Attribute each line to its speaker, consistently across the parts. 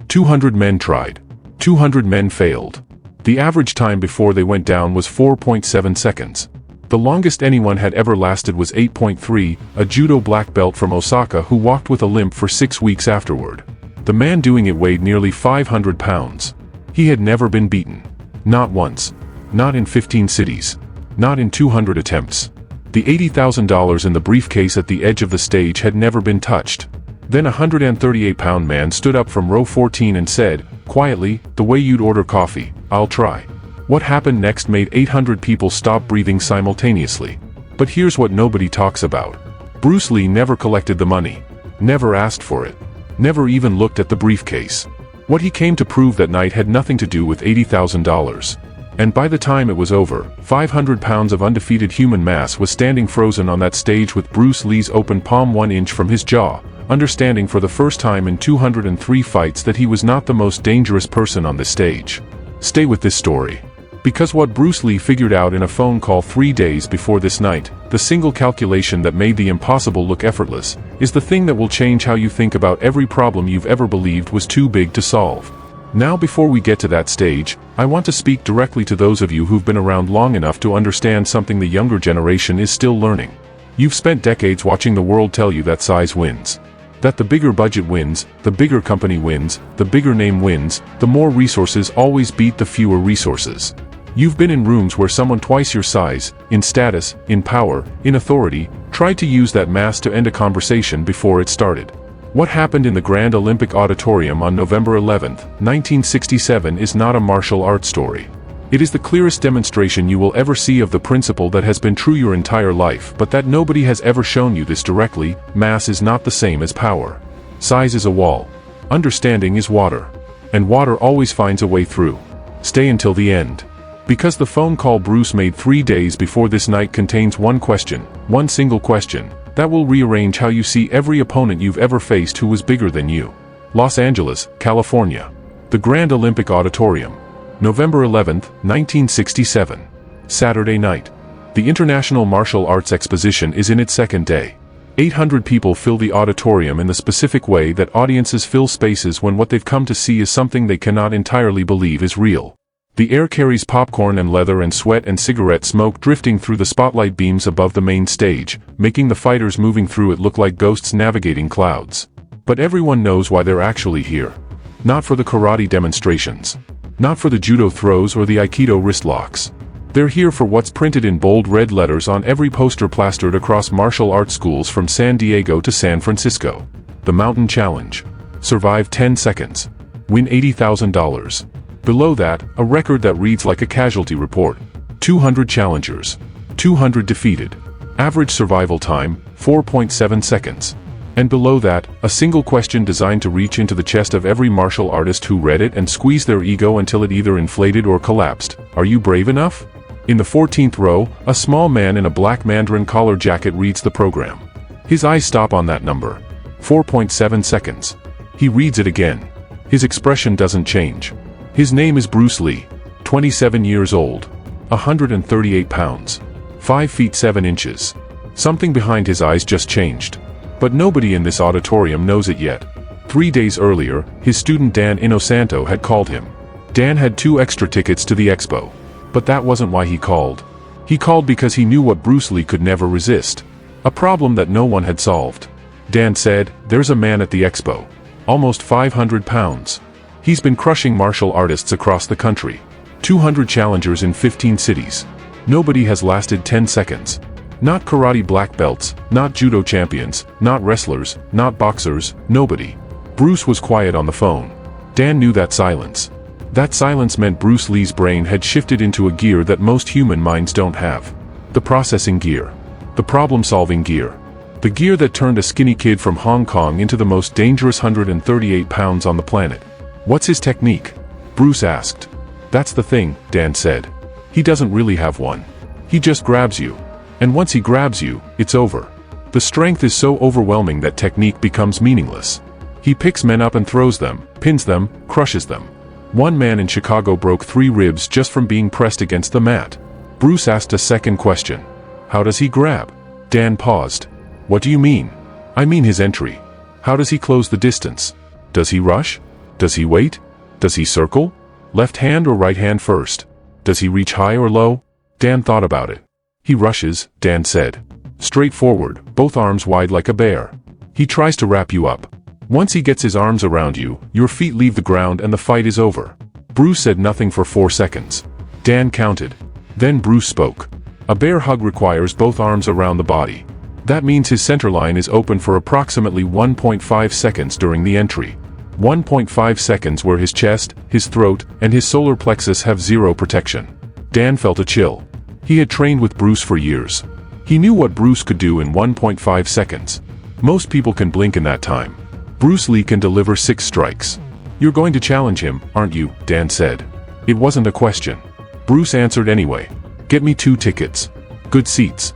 Speaker 1: 200 men tried. 200 men failed. The average time before they went down was 4.7 seconds. The longest anyone had ever lasted was 8.3, a judo black belt from Osaka who walked with a limp for 6 weeks afterward. The man doing it weighed nearly 500 pounds. He had never been beaten. Not once. Not in 15 cities. Not in 200 attempts. The $80,000 in the briefcase at the edge of the stage had never been touched. Then a 138-pound man stood up from row 14 and said, quietly, the way you'd order coffee, I'll try. What happened next made 800 people stop breathing simultaneously. But here's what nobody talks about. Bruce Lee never collected the money. Never asked for it. Never even looked at the briefcase. What he came to prove that night had nothing to do with $80,000. And by the time it was over, 500 pounds of undefeated human mass was standing frozen on that stage with Bruce Lee's open palm 1 inch from his jaw, understanding for the first time in 203 fights that he was not the most dangerous person on this stage. Stay with this story. Because what Bruce Lee figured out in a phone call 3 days before this night, the single calculation that made the impossible look effortless, is the thing that will change how you think about every problem you've ever believed was too big to solve. Now before we get to that stage, I want to speak directly to those of you who've been around long enough to understand something the younger generation is still learning. You've spent decades watching the world tell you that size wins. That the bigger budget wins, the bigger company wins, the bigger name wins, the more resources always beat the fewer resources. You've been in rooms where someone twice your size, in status, in power, in authority, tried to use that mass to end a conversation before it started. What happened in the Grand Olympic Auditorium on November 11, 1967 is not a martial arts story. It is the clearest demonstration you will ever see of the principle that has been true your entire life, but that nobody has ever shown you this directly: mass is not the same as power. Size is a wall. Understanding is water. And water always finds a way through. Stay until the end. Because the phone call Bruce made 3 days before this night contains one question, one single question, that will rearrange how you see every opponent you've ever faced who was bigger than you. Los Angeles, California. The Grand Olympic Auditorium. November 11, 1967. Saturday night. The International Martial Arts Exposition is in its second day. 800 people fill the auditorium in the specific way that audiences fill spaces when what they've come to see is something they cannot entirely believe is real. The air carries popcorn and leather and sweat and cigarette smoke drifting through the spotlight beams above the main stage, making the fighters moving through it look like ghosts navigating clouds. But everyone knows why they're actually here. Not for the karate demonstrations. Not for the judo throws or the aikido wrist locks. They're here for what's printed in bold red letters on every poster plastered across martial arts schools from San Diego to San Francisco. The Mountain Challenge. Survive 10 seconds. Win $80,000. Below that, a record that reads like a casualty report. 200 challengers. 200 defeated. Average survival time, 4.7 seconds. And below that, a single question designed to reach into the chest of every martial artist who read it and squeeze their ego until it either inflated or collapsed. Are you brave enough? In the 14th row, a small man in a black mandarin collar jacket reads the program. His eyes stop on that number. 4.7 seconds. He reads it again. His expression doesn't change. His name is Bruce Lee. 27 years old. 138 pounds. 5 feet 7 inches. Something behind his eyes just changed. But nobody in this auditorium knows it yet. 3 days earlier, his student Dan Inosanto had called him. Dan had 2 extra tickets to the expo. But that wasn't why he called. He called because he knew what Bruce Lee could never resist. A problem that no one had solved. Dan said, "There's a man at the expo. Almost 500 pounds. He's been crushing martial artists across the country. 200 challengers in 15 cities. Nobody has lasted 10 seconds. Not karate black belts, not judo champions, not wrestlers, not boxers, nobody." Bruce was quiet on the phone. Dan knew that silence. That silence meant Bruce Lee's brain had shifted into a gear that most human minds don't have. The processing gear. The problem-solving gear. The gear that turned a skinny kid from Hong Kong into the most dangerous 138 pounds on the planet. "What's his technique?" Bruce asked. "That's the thing," Dan said. "He doesn't really have one. He just grabs you. And once he grabs you, it's over. The strength is so overwhelming that technique becomes meaningless. He picks men up and throws them, pins them, crushes them. One man in Chicago broke 3 ribs just from being pressed against the mat." Bruce asked a second question. "How does he grab?" Dan paused. "What do you mean?" "I mean his entry. How does he close the distance? Does he rush? Does he wait? Does he circle? Left hand or right hand first? Does he reach high or low? Dan thought about it. He rushes, Dan said. Straight forward, both arms wide like a bear. He tries to wrap you up. Once he gets his arms around you, your feet leave the ground and the fight is over. Bruce said nothing for 4 seconds. Dan counted. Then Bruce spoke. A bear hug requires both arms around the body. That means his center line is open for approximately 1.5 seconds during the entry. 1.5 seconds where his chest, his throat, and his solar plexus have zero protection. Dan felt a chill. He had trained with Bruce for years. He knew what Bruce could do in 1.5 seconds. Most people can blink in that time. Bruce Lee can deliver 6 strikes. You're going to challenge him, aren't you? Dan said. It wasn't a question. Bruce answered anyway. Get me 2 tickets. Good seats.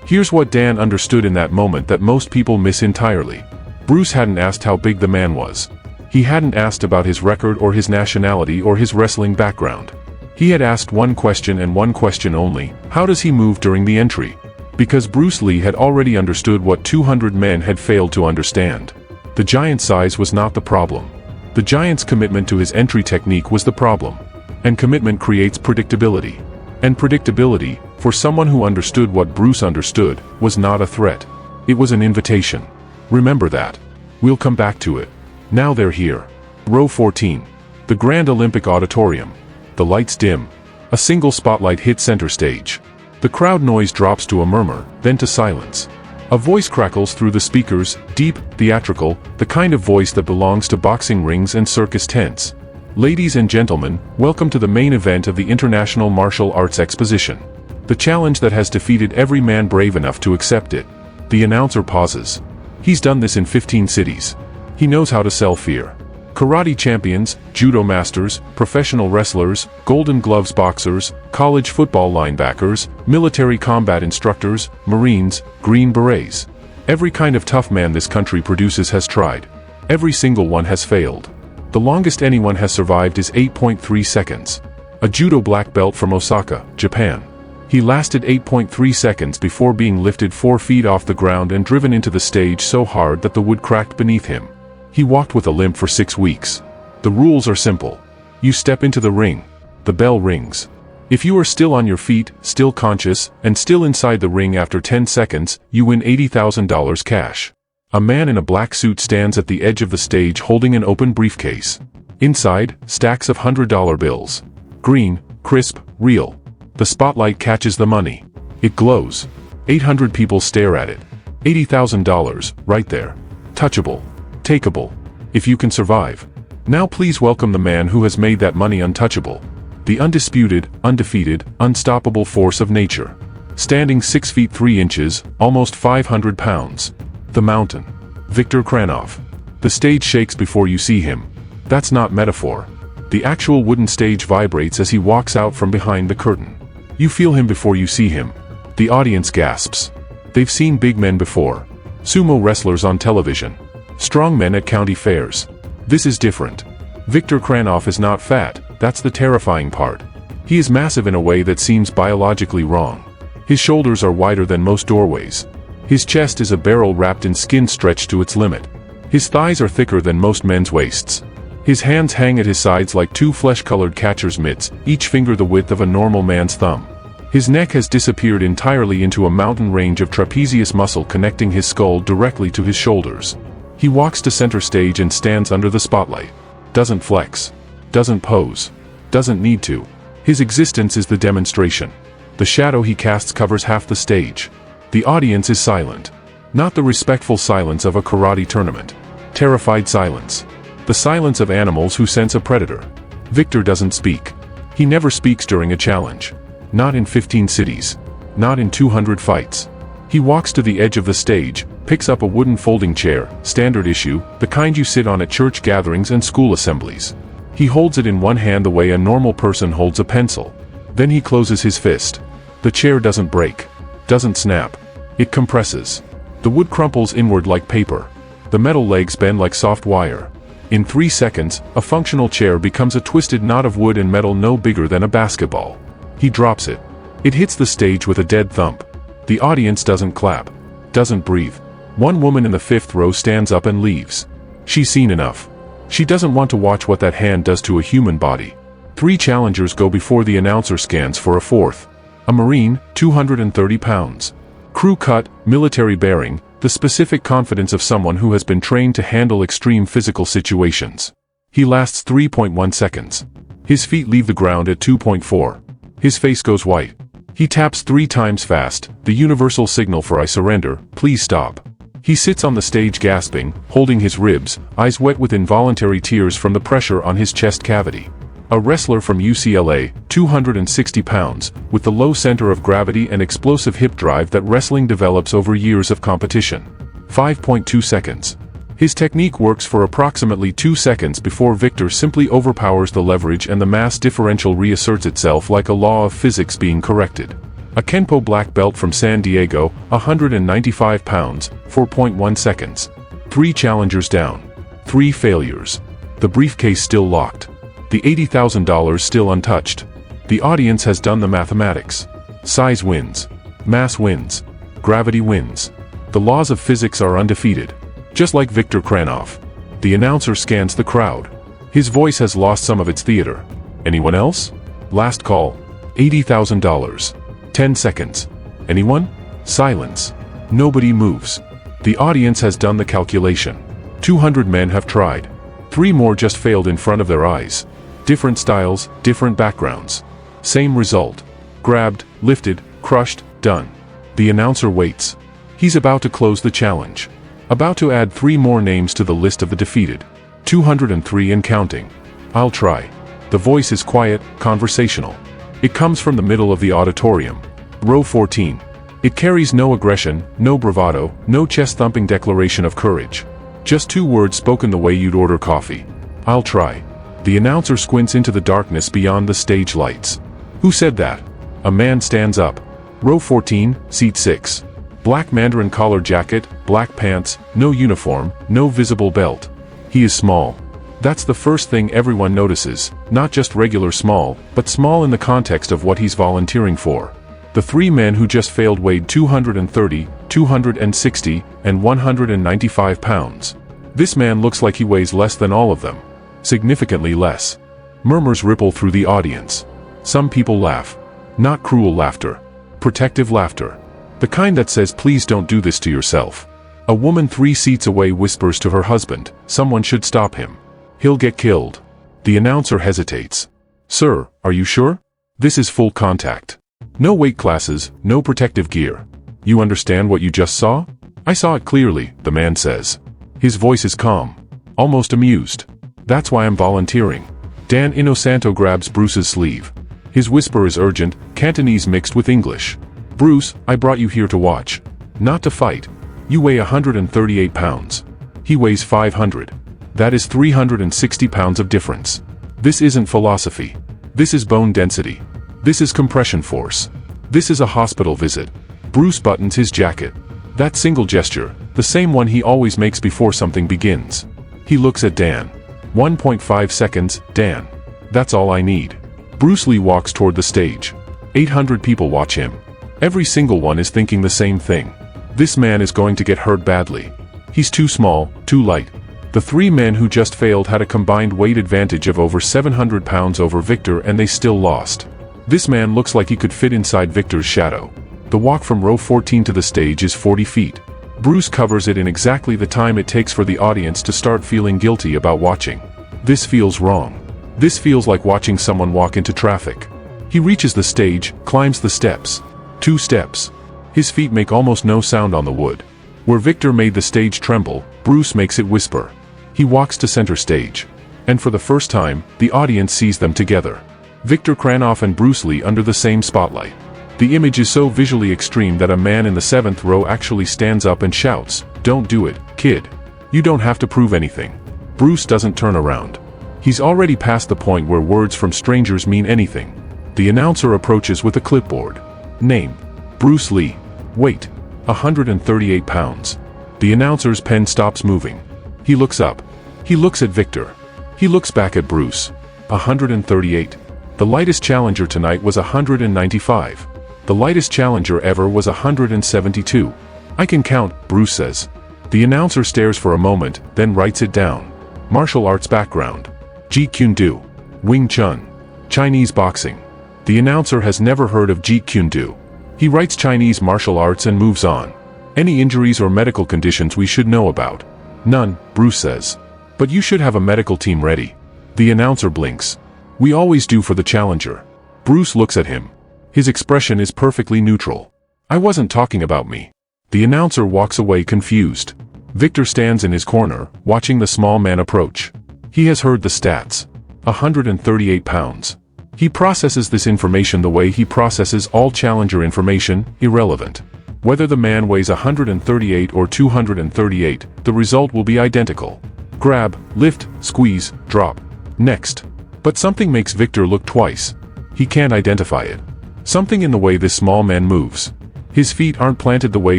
Speaker 1: Here's what Dan understood in that moment that most people miss entirely. Bruce hadn't asked how big the man was. He hadn't asked about his record or his nationality or his wrestling background. He had asked one question and one question only: how does he move during the entry? Because Bruce Lee had already understood what 200 men had failed to understand. The giant's size was not the problem. The giant's commitment to his entry technique was the problem. And commitment creates predictability. And predictability, for someone who understood what Bruce understood, was not a threat. It was an invitation. Remember that. We'll come back to it. Now they're here. Row 14. The Grand Olympic Auditorium. The lights dim. A single spotlight hits center stage. The crowd noise drops to a murmur, then to silence. A voice crackles through the speakers, deep, theatrical, the kind of voice that belongs to boxing rings and circus tents. Ladies and gentlemen, welcome to the main event of the International Martial Arts Exposition. The challenge that has defeated every man brave enough to accept it. The announcer pauses. He's done this in 15 cities. He knows how to sell fear. Karate champions, judo masters, professional wrestlers, Golden Gloves boxers, college football linebackers, military combat instructors, Marines, Green Berets. Every kind of tough man this country produces has tried. Every single one has failed. The longest anyone has survived is 8.3 seconds. A judo black belt from Osaka, Japan. He lasted 8.3 seconds before being lifted 4 feet off the ground and driven into the stage so hard that the wood cracked beneath him. He walked with a limp for 6 weeks. The rules are simple. You step into the ring. The bell rings. If you are still on your feet, still conscious, and still inside the ring after 10 seconds, you win $80,000 cash. A man in a black suit stands at the edge of the stage holding an open briefcase. Inside, stacks of $100 bills. Green, crisp, real. The spotlight catches the money. It glows. 800 people stare at it. $80,000, right there. Touchable. Takeable. If you can survive. Now please welcome the man who has made that money untouchable. The undisputed, undefeated, unstoppable force of nature. Standing 6 feet 3 inches, almost 500 pounds. The Mountain. Viktor Kranov. The stage shakes before you see him. That's not metaphor. The actual wooden stage vibrates as he walks out from behind the curtain. You feel him before you see him. The audience gasps. They've seen big men before. Sumo wrestlers on television. Strong men at county fairs. This is different. Viktor Kranov is not fat, that's the terrifying part. He is massive in a way that seems biologically wrong. His shoulders are wider than most doorways. His chest is a barrel wrapped in skin stretched to its limit. His thighs are thicker than most men's waists. His hands hang at his sides like 2 flesh-colored catcher's mitts, each finger the width of a normal man's thumb. His neck has disappeared entirely into a mountain range of trapezius muscle connecting his skull directly to his shoulders. He walks to center stage and stands under the spotlight. Doesn't flex. Doesn't pose. Doesn't need to. His existence is the demonstration. The shadow he casts covers half the stage. The audience is silent. Not the respectful silence of a karate tournament. Terrified silence. The silence of animals who sense a predator. Viktor doesn't speak. He never speaks during a challenge. Not in 15 cities. Not in 200 fights. He walks to the edge of the stage, picks up a wooden folding chair, standard issue, the kind you sit on at church gatherings and school assemblies. He holds it in one hand the way a normal person holds a pencil. Then he closes his fist. The chair doesn't break. Doesn't snap. It compresses. The wood crumples inward like paper. The metal legs bend like soft wire. In 3 seconds, a functional chair becomes a twisted knot of wood and metal no bigger than a basketball. He drops it. It hits the stage with a dead thump. The audience doesn't clap. Doesn't breathe. One woman in the 5th row stands up and leaves. She's seen enough. She doesn't want to watch what that hand does to a human body. 3 challengers go before the announcer scans for a fourth. A Marine, 230 pounds. Crew cut, military bearing, the specific confidence of someone who has been trained to handle extreme physical situations. He lasts 3.1 seconds. His feet leave the ground at 2.4. His face goes white. He taps 3 times fast, the universal signal for I surrender, please stop. He sits on the stage gasping, holding his ribs, eyes wet with involuntary tears from the pressure on his chest cavity. A wrestler from UCLA, 260 pounds, with the low center of gravity and explosive hip drive that wrestling develops over years of competition. 5.2 seconds. His technique works for approximately 2 seconds before Victor simply overpowers the leverage and the mass differential reasserts itself like a law of physics being corrected. A Kenpo black belt from San Diego, 195 pounds, 4.1 seconds. 3 challengers down. 3 failures. The briefcase still locked. The $80,000 still untouched. The audience has done the mathematics. Size wins. Mass wins. Gravity wins. The laws of physics are undefeated. Just like Viktor Kranov. The announcer scans the crowd. His voice has lost some of its theater. Anyone else? Last call. $80,000. 10 seconds. Anyone? Silence. Nobody moves. The audience has done the calculation. 200 men have tried. 3 more just failed in front of their eyes. Different styles, different backgrounds. Same result. Grabbed, lifted, crushed, done. The announcer waits. He's about to close the challenge. About to add 3 more names to the list of the defeated. 203 and counting. I'll try. The voice is quiet, conversational. It comes from the middle of the auditorium. Row 14. It carries no aggression, no bravado, no chest-thumping declaration of courage. Just 2 words spoken the way you'd order coffee. I'll try. The announcer squints into the darkness beyond the stage lights. Who said that? A man stands up. Row 14, seat 6. Black mandarin collar jacket, black pants, no uniform, no visible belt. He is small. That's the first thing everyone notices, not just regular small, but small in the context of what he's volunteering for. The 3 men who just failed weighed 230, 260, and 195 pounds. This man looks like he weighs less than all of them. Significantly less. Murmurs ripple through the audience. Some people laugh. Not cruel laughter. Protective laughter. The kind that says please don't do this to yourself. A woman 3 seats away whispers to her husband, someone should stop him. He'll get killed. The announcer hesitates. Sir, are you sure? This is full contact. No weight classes, no protective gear. You understand what you just saw? I saw it clearly, the man says. His voice is calm. Almost amused. That's why I'm volunteering. Dan Inosanto grabs Bruce's sleeve. His whisper is urgent, Cantonese mixed with English. Bruce, I brought you here to watch. Not to fight. You weigh 138 pounds. He weighs 500. That is 360 pounds of difference. This isn't philosophy. This is bone density. This is compression force. This is a hospital visit. Bruce buttons his jacket. That single gesture, the same one he always makes before something begins. He looks at Dan. 1.5 seconds, Dan. That's all I need. Bruce Lee walks toward the stage. 800 people watch him. Every single one is thinking the same thing. This man is going to get hurt badly. He's too small, too light. The 3 men who just failed had a combined weight advantage of over 700 pounds over Victor and they still lost. This man looks like he could fit inside Victor's shadow. The walk from row 14 to the stage is 40 feet. Bruce covers it in exactly the time it takes for the audience to start feeling guilty about watching. This feels wrong. This feels like watching someone walk into traffic. He reaches the stage, climbs the steps. 2 steps. His feet make almost no sound on the wood. Where Victor made the stage tremble, Bruce makes it whisper. He walks to center stage. And for the first time, the audience sees them together. Viktor Kranov and Bruce Lee under the same spotlight. The image is so visually extreme that a man in the 7th row actually stands up and shouts, "Don't do it, kid. You don't have to prove anything." Bruce doesn't turn around. He's already past the point where words from strangers mean anything. The announcer approaches with a clipboard. Name: Bruce Lee. Weight: 138 pounds. The announcer's pen stops moving. He looks up. He looks at Victor. He looks back at Bruce. 138. The lightest challenger tonight was 195. The lightest challenger ever was 172. I can count, Bruce says. The announcer stares for a moment, then writes it down. Martial arts background. Jeet Kune, Wing Chun. Chinese boxing. The announcer has never heard of Jeet Kune. He writes Chinese martial arts and moves on. Any injuries or medical conditions we should know about? None, Bruce says. But you should have a medical team ready. The announcer blinks. We always do for the challenger. Bruce looks at him. His expression is perfectly neutral. I wasn't talking about me. The announcer walks away confused. Victor stands in his corner, watching the small man approach. He has heard the stats. 138 pounds. He processes this information the way he processes all challenger information, irrelevant. Whether the man weighs 138 or 238, the result will be identical. Grab, lift, squeeze, drop. Next. But something makes Victor look twice. He can't identify it. Something in the way this small man moves. His feet aren't planted the way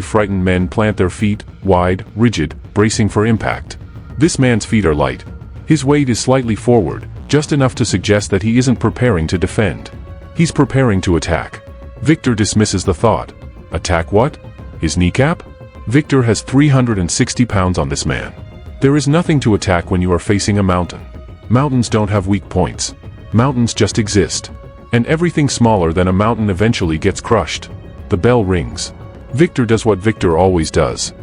Speaker 1: frightened men plant their feet, wide, rigid, bracing for impact. This man's feet are light. His weight is slightly forward, just enough to suggest that he isn't preparing to defend. He's preparing to attack. Victor dismisses the thought. Attack what? His kneecap? Victor has 360 pounds on this man. There is nothing to attack when you are facing a mountain. Mountains don't have weak points. Mountains just exist. And everything smaller than a mountain eventually gets crushed. The bell rings. Victor does what Victor always does.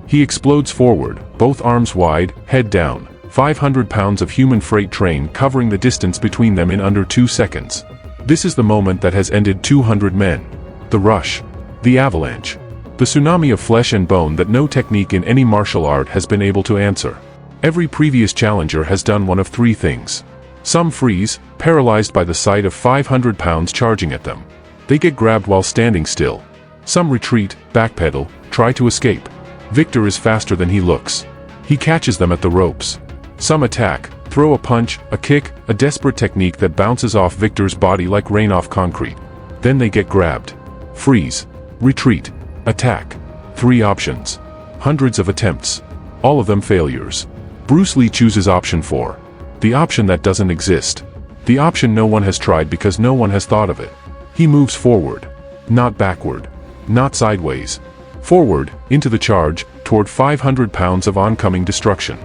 Speaker 1: He explodes forward, both arms wide, head down, 500 pounds of human freight train covering the distance between them in under 2 seconds. This is the moment that has ended 200 men. The rush. The avalanche. The tsunami of flesh and bone that no technique in any martial art has been able to answer. Every previous challenger has done one of three things. Some freeze, paralyzed by the sight of 500 pounds charging at them. They get grabbed while standing still. Some retreat, backpedal, try to escape. Victor is faster than he looks. He catches them at the ropes. Some attack, throw a punch, a kick, a desperate technique that bounces off Victor's body like rain off concrete. Then they get grabbed. Freeze. Retreat. Attack. 3 options. Hundreds of attempts. All of them failures. Bruce Lee chooses option 4. The option that doesn't exist. The option no one has tried because no one has thought of it. He moves forward. Not backward. Not sideways. Forward, into the charge, toward 500 pounds of oncoming destruction.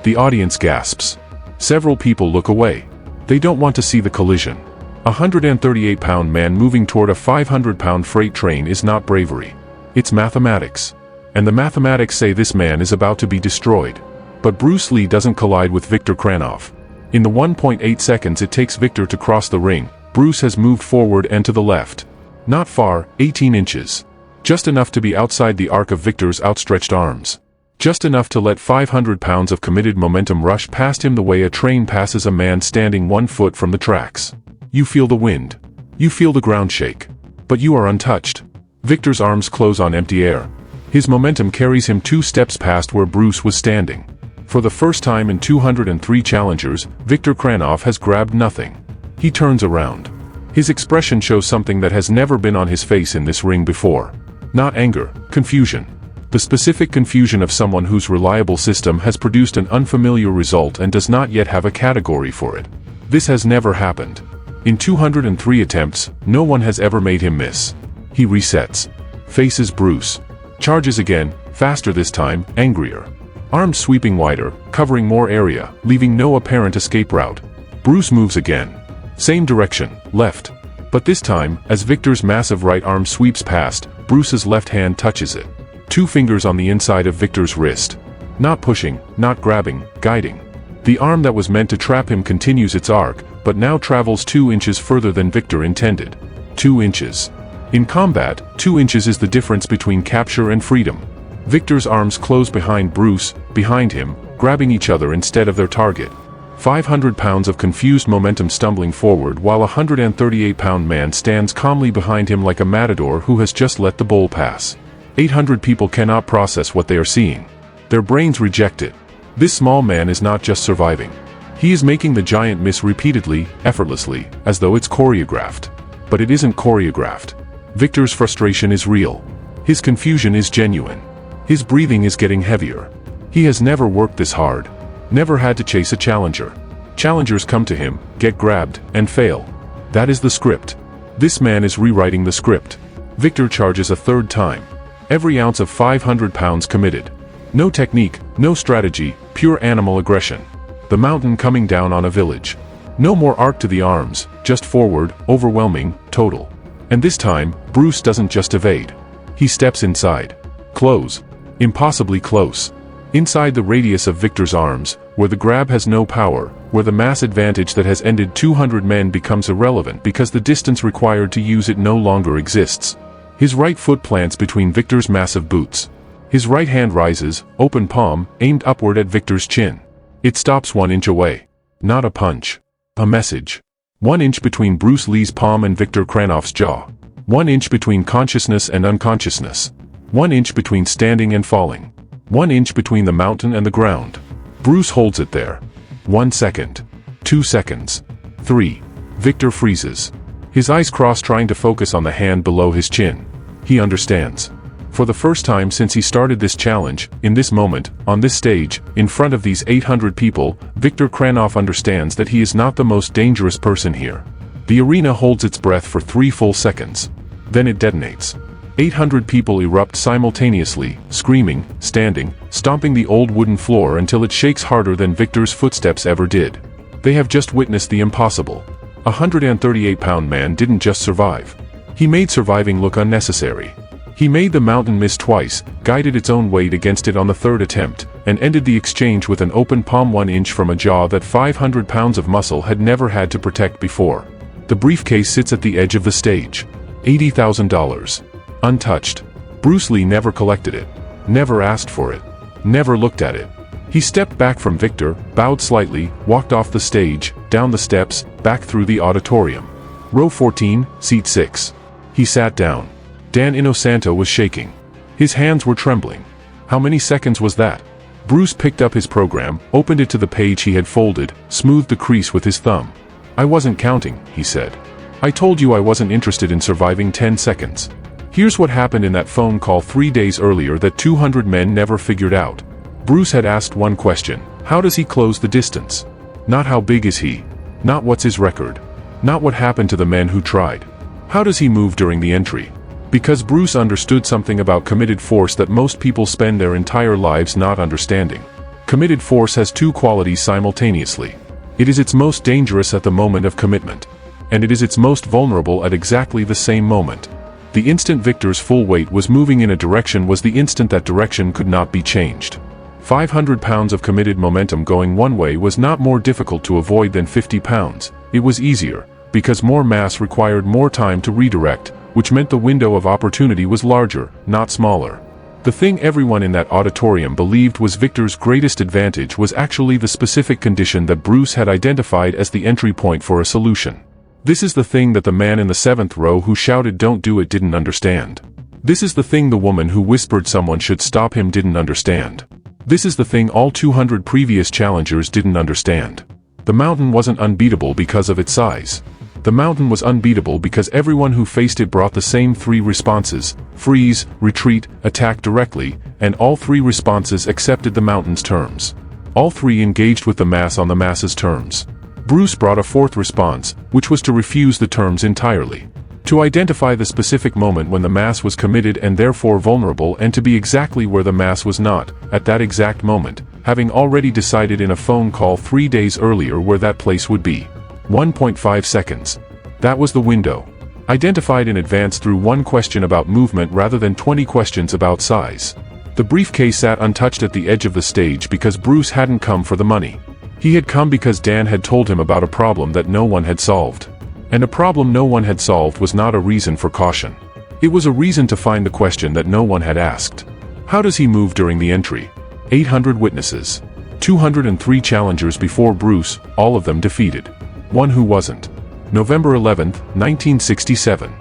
Speaker 1: The audience gasps. Several people look away. They don't want to see the collision. A 138-pound man moving toward a 500-pound freight train is not bravery. It's mathematics. And the mathematics say this man is about to be destroyed. But Bruce Lee doesn't collide with Viktor Kranov. In the 1.8 seconds it takes Victor to cross the ring, Bruce has moved forward and to the left. Not far, 18 inches. Just enough to be outside the arc of Victor's outstretched arms. Just enough to let 500 pounds of committed momentum rush past him the way a train passes a man standing 1 foot from the tracks. You feel the wind. You feel the ground shake. But you are untouched. Victor's arms close on empty air. His momentum carries him 2 steps past where Bruce was standing. For the first time in 203 challengers, Viktor Kranov has grabbed nothing. He turns around. His expression shows something that has never been on his face in this ring before. Not anger, confusion. The specific confusion of someone whose reliable system has produced an unfamiliar result and does not yet have a category for it. This has never happened. In 203 attempts, no one has ever made him miss. He resets. Faces Bruce. Charges again, faster this time, angrier. Arms sweeping wider, covering more area, leaving no apparent escape route. Bruce moves again. Same direction, left. But this time, as Victor's massive right arm sweeps past, Bruce's left hand touches it. 2 fingers on the inside of Victor's wrist. Not pushing, not grabbing, guiding. The arm that was meant to trap him continues its arc, but now travels 2 inches further than Victor intended. 2 inches. In combat, 2 inches is the difference between capture and freedom. Victor's arms close behind Bruce, behind him, grabbing each other instead of their target. 500 pounds of confused momentum stumbling forward while a 138-pound man stands calmly behind him like a matador who has just let the bull pass. 800 people cannot process what they are seeing. Their brains reject it. This small man is not just surviving. He is making the giant miss repeatedly, effortlessly, as though it's choreographed. But it isn't choreographed. Victor's frustration is real. His confusion is genuine. His breathing is getting heavier. He has never worked this hard. Never had to chase a challenger. Challengers come to him, get grabbed, and fail. That is the script. This man is rewriting the script. Victor charges a 3rd time. Every ounce of 500 pounds committed. No technique, no strategy, pure animal aggression. The mountain coming down on a village. No more arc to the arms, just forward, overwhelming, total. And this time, Bruce doesn't just evade. He steps inside. Close. Impossibly close. Inside the radius of Victor's arms, where the grab has no power, where the mass advantage that has ended 200 men becomes irrelevant because the distance required to use it no longer exists. His right foot plants between Victor's massive boots. His right hand rises, open palm, aimed upward at Victor's chin. It stops 1 inch away. Not a punch. A message. 1 inch between Bruce Lee's palm and Viktor Kranoff's jaw. 1 inch between consciousness and unconsciousness. 1 inch between standing and falling. 1 inch between the mountain and the ground. Bruce holds it there. 1 second. 2 seconds. 3. Viktor freezes. His eyes cross, trying to focus on the hand below his chin. He understands. For the first time since he started this challenge, in this moment, on this stage, in front of these 800 people, Viktor Kranoff understands that he is not the most dangerous person here. The arena holds its breath for 3 full seconds. Then it detonates. 800 people erupt simultaneously, screaming, standing, stomping the old wooden floor until it shakes harder than Victor's footsteps ever did. They have just witnessed the impossible. A 138-pound man didn't just survive. He made surviving look unnecessary. He made the mountain miss twice, guided its own weight against it on the 3rd attempt, and ended the exchange with an open palm 1 inch from a jaw that 500 pounds of muscle had never had to protect before. The briefcase sits at the edge of the stage. $80,000. Untouched. Bruce Lee never collected it. Never asked for it. Never looked at it. He stepped back from Victor, bowed slightly, walked off the stage, down the steps, back through the auditorium. Row 14, seat 6. He sat down. Dan Inosanto was shaking. His hands were trembling. How many seconds was that? Bruce picked up his program, opened it to the page he had folded, smoothed the crease with his thumb. "I wasn't counting," he said. "I told you I wasn't interested in surviving 10 seconds. Here's what happened in that phone call 3 days earlier that 200 men never figured out." Bruce had asked one question: how does he close the distance? Not how big is he? Not what's his record? Not what happened to the men who tried? How does he move during the entry? Because Bruce understood something about committed force that most people spend their entire lives not understanding. Committed force has 2 qualities simultaneously. It is its most dangerous at the moment of commitment. And it is its most vulnerable at exactly the same moment. The instant Victor's full weight was moving in a direction was the instant that direction could not be changed. 500 pounds of committed momentum going one way was not more difficult to avoid than 50 pounds. It was easier, because more mass required more time to redirect, which meant the window of opportunity was larger, not smaller. The thing everyone in that auditorium believed was Victor's greatest advantage was actually the specific condition that Bruce had identified as the entry point for a solution. This is the thing that the man in the 7th row who shouted "Don't do it" didn't understand. This is the thing the woman who whispered someone should stop him didn't understand. This is the thing all 200 previous challengers didn't understand. The mountain wasn't unbeatable because of its size. The mountain was unbeatable because everyone who faced it brought the same 3 responses: freeze, retreat, attack directly, and all 3 responses accepted the mountain's terms. All 3 engaged with the mass on the mass's terms. Bruce brought a 4th response, which was to refuse the terms entirely. To identify the specific moment when the mass was committed and therefore vulnerable, and to be exactly where the mass was not, at that exact moment, having already decided in a phone call 3 days earlier where that place would be. 1.5 seconds. That was the window. Identified in advance through 1 question about movement rather than 20 questions about size. The briefcase sat untouched at the edge of the stage because Bruce hadn't come for the money. He had come because Dan had told him about a problem that no one had solved. And a problem no one had solved was not a reason for caution. It was a reason to find the question that no one had asked. How does he move during the entry? 800 witnesses. 203 challengers before Bruce, all of them defeated. One who wasn't. November 11, 1967.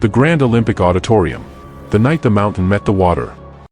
Speaker 1: The Grand Olympic Auditorium. The night the mountain met the water.